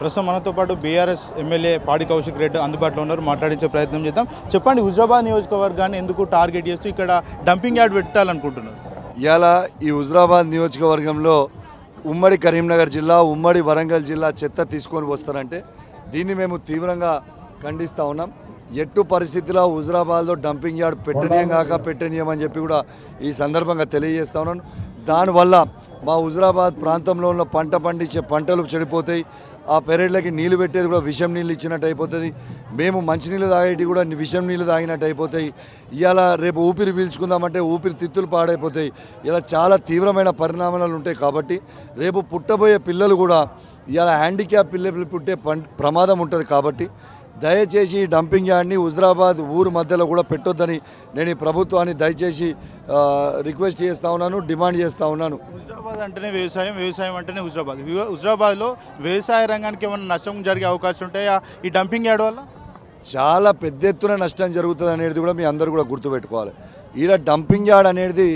ప్రస్తుతం మనతో పాటు బీఆర్ఎస్ ఎమ్మెల్యే పాడి కౌశిక్ రెడ్డి అందుబాటులో ఉన్నారు. మాట్లాడించే ప్రయత్నం చేద్దాం. చెప్పండి, హుజరాబాద్ నియోజకవర్గాన్ని ఎందుకు టార్గెట్ చేస్తూ ఇక్కడ డంపింగ్ యార్డ్ పెట్టాలనుకుంటున్నారు? ఇలా ఈ హుజరాబాద్ నియోజకవర్గంలో ఉమ్మడి కరీంనగర్ జిల్లా, ఉమ్మడి వరంగల్ జిల్లా చెత్త తీసుకొని వస్తారంటే దీన్ని మేము తీవ్రంగా ఖండిస్తూ ఉన్నాం. ఎట్టు పరిస్థితిలో హుజరాబాద్లో డంపింగ్ యార్డ్ పెట్టనీయమని చెప్పి కూడా ఈ సందర్భంగా తెలియజేస్తా ఉన్నాను. దానివల్ల మా హుజరాబాద్ ప్రాంతంలో ఉన్న పంట పండించే పంటలు చెడిపోతాయి. ఆ పెరడ్లకి నీళ్లు పెట్టేది కూడా విషం నీళ్ళు ఇచ్చినట్టు అయిపోతుంది. మేము మంచినీళ్ళు తాగేటి కూడా విషం నీళ్ళు తాగినట్టు అయిపోతాయి. ఇవాళ రేపు ఊపిరి పీల్చుకుందామంటే ఊపిరితిత్తులు పాడైపోతాయి. ఇలా చాలా తీవ్రమైన పరిణామాలు ఉంటాయి. కాబట్టి రేపు పుట్టబోయే పిల్లలు కూడా ఇవాళ హ్యాండిక్యాప్ పిల్లలు పుట్టే ప్రమాదం ఉంటుంది. కాబట్టి దయచేసి ఈ డంపింగ్ యార్డ్ని హుజరాబాద్ ఊరు మధ్యలో కూడా పెట్టొద్దని నేను ఈ ప్రభుత్వాన్ని దయచేసి రిక్వెస్ట్ చేస్తూ ఉన్నాను, డిమాండ్ చేస్తూ ఉన్నాను. హుజరాబాద్ అంటేనే వ్యవసాయం, వ్యవసాయం అంటేనే హుజరాబాద్లో వ్యవసాయ రంగానికి ఏమైనా నష్టం జరిగే అవకాశం ఉంటాయా ఈ డంపింగ్ యార్డ్ వల్ల? చాలా పెద్ద ఎత్తున నష్టం జరుగుతుంది అనేది కూడా మీ అందరూ కూడా గుర్తుపెట్టుకోవాలి. ఈడ డంపింగ్ యార్డ్ అనేది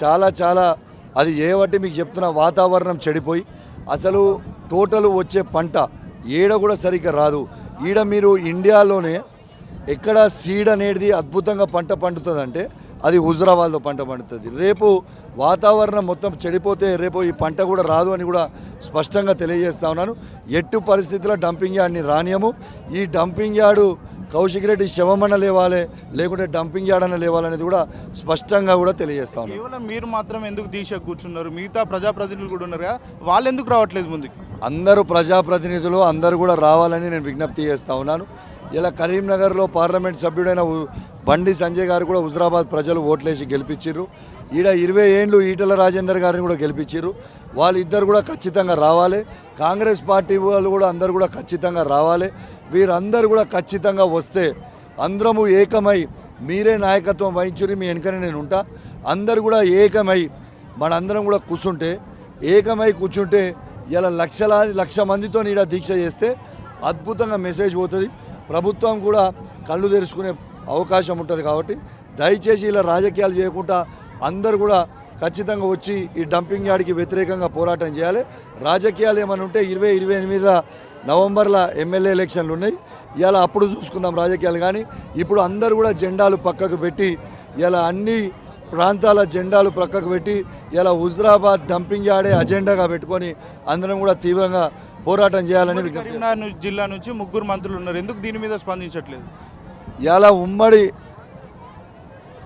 చాలా అది ఏవట్టి మీకు చెప్తున్న వాతావరణం చెడిపోయి అసలు టోటల్ వచ్చే పంట ఏడ కూడా సరిగ్గా రాదు. ఈడ మీరు ఇండియాలోనే ఎక్కడ సీడ్ అనేది అద్భుతంగా పంట పండుతుందంటే అది హుజరాబాద్లో పంట పండుతుంది. రేపు వాతావరణం మొత్తం చెడిపోతే రేపు ఈ పంట కూడా రాదు అని కూడా స్పష్టంగా తెలియజేస్తా ఉన్నాను. ఎట్టు పరిస్థితుల్లో డంపింగ్ యార్డ్ని రానియము. ఈ డంపింగ్ యార్డు కౌశిక్ రెడ్డి శవమన్న లేవాలి, లేకుంటే డంపింగ్ యార్డ్ అన్న లేవాలనేది కూడా స్పష్టంగా కూడా తెలియజేస్తా ఉన్నాను. కేవలం మీరు మాత్రం ఎందుకు దీక్ష కూర్చున్నారు? మిగతా ప్రజాప్రతినిధులు కూడా ఉన్నారు కదా, వాళ్ళు ఎందుకు రావట్లేదు ముందుకు? అందరూ ప్రజాప్రతినిధులు అందరూ కూడా రావాలని నేను విజ్ఞప్తి చేస్తూ ఉన్నాను. ఇలా కరీంనగర్లో పార్లమెంట్ సభ్యుడైన బండి సంజయ్ గారు కూడా హుజరాబాద్ ప్రజలు ఓట్లేసి గెలిపించారు. ఈడ 20 ఏళ్ళు ఈటల రాజేందర్ గారిని కూడా గెలిపించారు. వాళ్ళిద్దరు కూడా ఖచ్చితంగా రావాలి. కాంగ్రెస్ పార్టీ వాళ్ళు కూడా అందరూ కూడా ఖచ్చితంగా రావాలి. వీరందరూ కూడా ఖచ్చితంగా వస్తే అందరము ఏకమై మీరే నాయకత్వం వహించుని మీ వెనుకనే నేను ఉంటా. అందరూ కూడా ఏకమై మనందరం కూడా ఏకమై కూర్చుంటే ఇలా లక్ష మందితో ఈడ దీక్ష చేస్తే అద్భుతంగా మెసేజ్ పోతుంది. ప్రభుత్వం కూడా కళ్ళు తెరుచుకునే అవకాశం ఉంటుంది. కాబట్టి దయచేసి ఇలా రాజకీయాలు చేయకుండా అందరూ కూడా ఖచ్చితంగా వచ్చి ఈ డంపింగ్ యార్డ్కి వ్యతిరేకంగా పోరాటం చేయాలి. రాజకీయాలు ఏమైనా ఉంటే 28 నవంబర్లో ఎమ్మెల్యే ఎలక్షన్లు ఉన్నాయి. ఇలా అప్పుడు చూసుకుందాం రాజకీయాలు. కానీ ఇప్పుడు అందరూ కూడా జెండాలు పక్కకు పెట్టి ఇలా అన్ని ప్రాంతాల జెండాలు పక్కకు పెట్టి ఇలా హుజరాబాద్ డంపింగ్ యార్డే అజెండాగా పెట్టుకొని అందరం కూడా తీవ్రంగా పోరాటం చేయాలని కరీంనగర్ జిల్లా నుంచి 3 మంత్రులు ఉన్నారు, ఎందుకు దీని మీద స్పందించట్లేదు? ఇలా ఉమ్మడి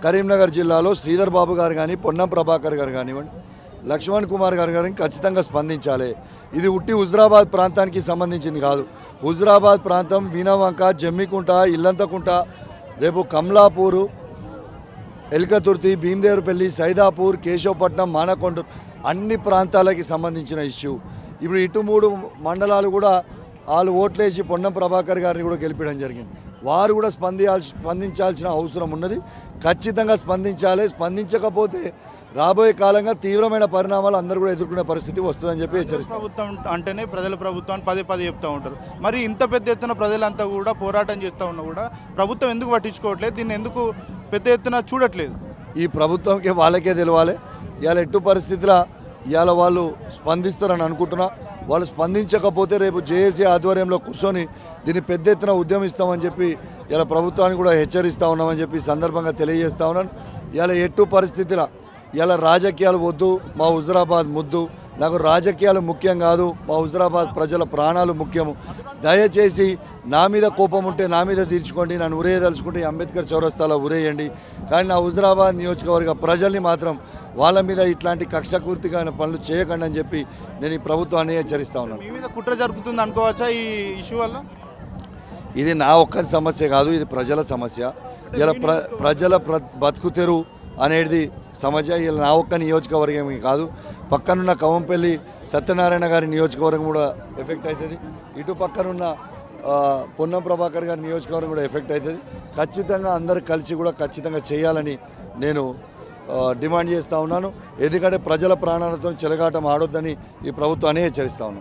కరీంనగర్ జిల్లాలో శ్రీధర్ బాబు గారు కానీ, పొన్నం ప్రభాకర్ గారు కానివ్వండి, లక్ష్మణ్ కుమార్ గారు కానీ ఖచ్చితంగా స్పందించాలి. ఇది ఉట్టి హుజరాబాద్ ప్రాంతానికి సంబంధించింది కాదు. హుజరాబాద్ ప్రాంతం వీణవంక, జమ్మికుంట, ఇల్లంతకుంట, రేపు కమలాపూరు, ఎల్కతుర్తి, భీమదేవరపల్లి, సైదాపూర్, కేశవపట్నం, మానకొండూరు అన్ని ప్రాంతాలకి సంబంధించిన ఇష్యూ. ఇప్పుడు ఇటు 3 మండలాలు కూడా వాళ్ళు ఓట్లేసి పొన్నం ప్రభాకర్ గారిని కూడా గెలిపించడం జరిగింది. వారు కూడా స్పందించాల్సిన అవసరం ఉన్నది. ఖచ్చితంగా స్పందించాలి. స్పందించకపోతే రాబోయే కాలంగా తీవ్రమైన పరిణామాలు అందరూ కూడా ఎదుర్కొనే పరిస్థితి వస్తుందని చెప్పి హెచ్చరిస్తారు. ప్రభుత్వం అంటేనే ప్రజల ప్రభుత్వాన్ని పదే చెప్తూ ఉంటారు. మరి ఇంత పెద్ద ఎత్తున ప్రజలంతా కూడా పోరాటం చేస్తూ ఉన్నా కూడా ప్రభుత్వం ఎందుకు పట్టించుకోవట్లేదు? దీన్ని ఎందుకు పెద్ద ఎత్తున చూడట్లేదు? ఈ ప్రభుత్వంకి వాళ్ళకే తెలవాలి. ఇవాళ ఎట్టు పరిస్థితిలో ఇవాళ వాళ్ళు స్పందిస్తారని అనుకుంటున్నా. వాళ్ళు స్పందించకపోతే రేపు జేఏసీ ఆధ్వర్యంలో కూర్చొని దీన్ని పెద్ద ఎత్తున ఉద్యమిస్తామని చెప్పి ఇలా ప్రభుత్వాన్ని కూడా హెచ్చరిస్తూ ఉన్నామని చెప్పి సందర్భంగా తెలియజేస్తా ఉన్నాను. ఇలా ఎట్టు పరిస్థితిలో ఇలా రాజకీయాలు వద్దు, మా హుజరాబాద్ ముద్దు. నాకు రాజకీయాలు ముఖ్యం కాదు, మా హుజరాబాద్ ప్రజల ప్రాణాలు ముఖ్యము. దయచేసి నా మీద కోపం ఉంటే నా మీద తీర్చుకోండి, నన్ను ఉరేయదలుచుకుంటే అంబేద్కర్ చౌరస్తాలో ఉరేయండి. కానీ నా హుజరాబాద్ నియోజకవర్గ ప్రజల్ని మాత్రం వాళ్ళ మీద ఇట్లాంటి కక్షపూర్తిగా పనులు చేయకండి అని చెప్పి నేను ఈ ప్రభుత్వాన్ని హెచ్చరిస్తా ఉన్నాను. మీ మీద కుట్ర జరుగుతుంది అనుకోవచ్చా ఈ ఇష్యూ వల్ల? ఇది నా ఒక్క సమస్య కాదు, ఇది ప్రజల సమస్య. ఇలా ప్రజల బతుకు తెరువు అనేది సమస్య. ఇలా నా ఒక్క నియోజకవర్గమే కాదు, పక్కనున్న కవంపల్లి సత్యనారాయణ గారి నియోజకవర్గం కూడా ఎఫెక్ట్ అవుతుంది. ఇటు పక్కనున్న పొన్నం ప్రభాకర్ గారి నియోజకవర్గం కూడా ఎఫెక్ట్ అవుతుంది. ఖచ్చితంగా అందరు కలిసి కూడా ఖచ్చితంగా చేయాలని నేను డిమాండ్ చేస్తూ ఉన్నాను. ఎందుకంటే ప్రజల ప్రాణాలతో చెలగాటం ఆడొద్దని ఈ ప్రభుత్వాన్ని హెచ్చరిస్తూ ఉన్నాను.